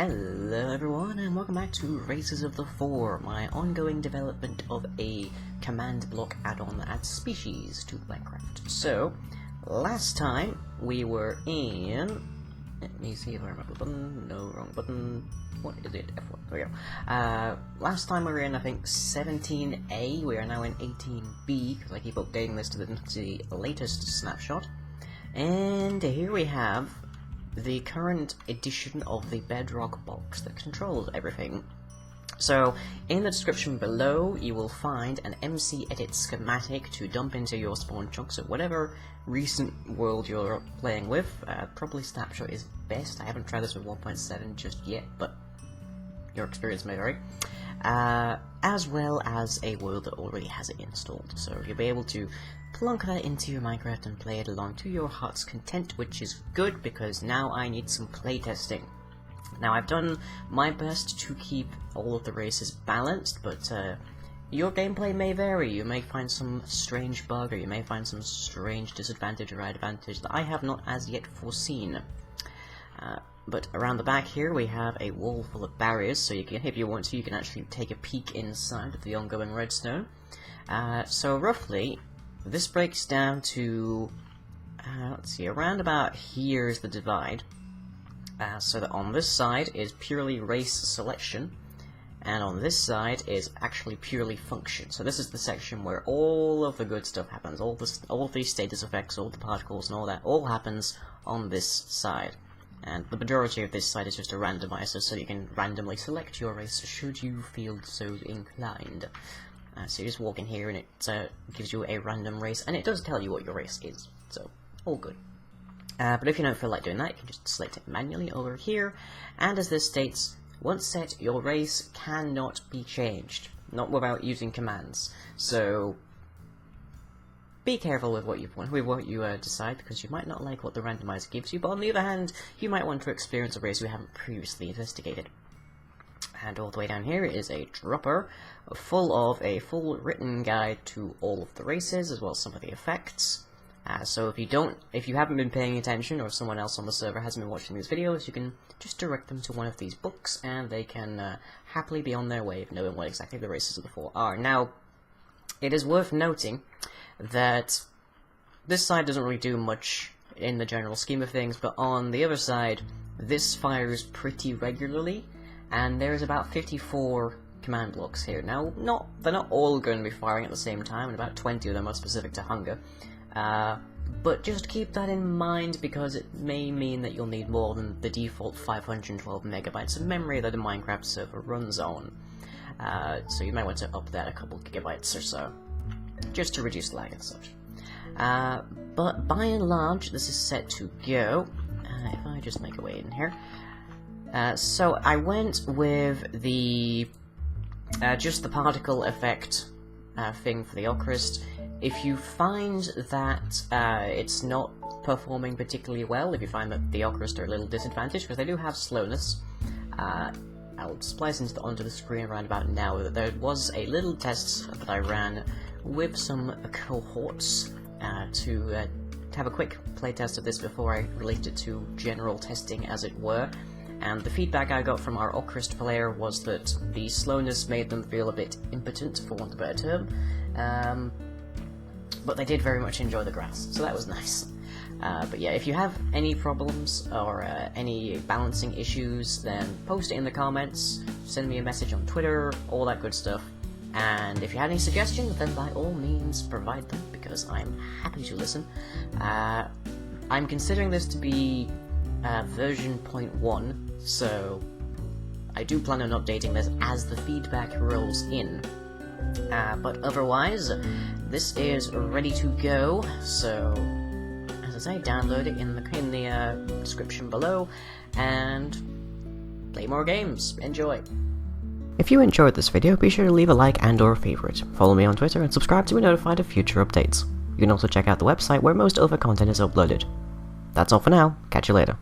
Hello everyone, and welcome back to Races of the Four, my ongoing development of a command block add-on add species to Minecraft. So, last time we were in... Let me see if I remember the button. No, wrong button. What is it? F1. There we go. Last time we were in, I think, 17A. We are now in 18B, because I keep updating this to the latest snapshot. And here we have the current edition of the bedrock box that controls everything. So, in the description below, you will find an MC edit schematic to dump into your spawn chunks of whatever recent world you're playing with. Probably snapshot is best. I haven't tried this with 1.7 just yet, but your experience may vary. As well as a world that already has it installed. So you'll be able to plunk that into your Minecraft and play it along to your heart's content, which is good because now I need some playtesting. Now, I've done my best to keep all of the races balanced, but your gameplay may vary. You may find some strange bug, or you may find some strange disadvantage or advantage that I have not as yet foreseen. But around the back here we have a wall full of barriers, so you can, if you want to, you can actually take a peek inside of the ongoing redstone. So roughly, this breaks down to, let's see, around about here is the divide. So that on this side is purely race selection, and on this side is actually purely function. So this is the section where all of the good stuff happens, all of these status effects, all the particles and all that, all happens on this side. And the majority of this side is just a randomizer, so you can randomly select your race should you feel so inclined. So you just walk in here and it gives you a random race, and it does tell you what your race is, so all good. But if you don't feel like doing that, you can just select it manually over here, and as this states, once set, your race cannot be changed, not without using commands. So be careful with what you decide, because you might not like what the randomizer gives you, but on the other hand, you might want to experience a race you haven't previously investigated. And all the way down here is a dropper full of a full written guide to all of the races, as well as some of the effects. So if you haven't been paying attention, or if someone else on the server hasn't been watching these videos, you can just direct them to one of these books, and they can happily be on their way of knowing what exactly the races of the four are. Now, it is worth noting that this side doesn't really do much in the general scheme of things, but on the other side, this fires pretty regularly, and there's about 54 command blocks here. Now, they're not all going to be firing at the same time, and about 20 of them are specific to hunger. But just keep that in mind, because it may mean that you'll need more than the default 512 megabytes of memory that a Minecraft server runs on. So you might want to up that a couple gigabytes or so, just to reduce lag and such. But by and large, this is set to go. If I just make a way in here. So I went with the just the particle effect thing for the Ochrist. If you find that it's not performing particularly well, if you find that the Ochrist are a little disadvantaged, because they do have slowness, I'll splice onto the screen around about now that there was a little test that I ran with some cohorts to have a quick playtest of this before I released it to general testing, as it were. And the feedback I got from our Ochrist player was that the slowness made them feel a bit impotent, for want of a better term. But they did very much enjoy the grass, so that was nice. But yeah, if you have any problems or any balancing issues, then post it in the comments, send me a message on Twitter, all that good stuff. And if you had any suggestions, then by all means provide them, because I'm happy to listen. I'm considering this to be version 0.1, so I do plan on updating this as the feedback rolls in. But otherwise, this is ready to go, so as I say, download it in the description below, and play more games. Enjoy! If you enjoyed this video, be sure to leave a like and or favorite, follow me on Twitter, and subscribe to be notified of future updates. You can also check out the website where most other content is uploaded. That's all for now, catch you later.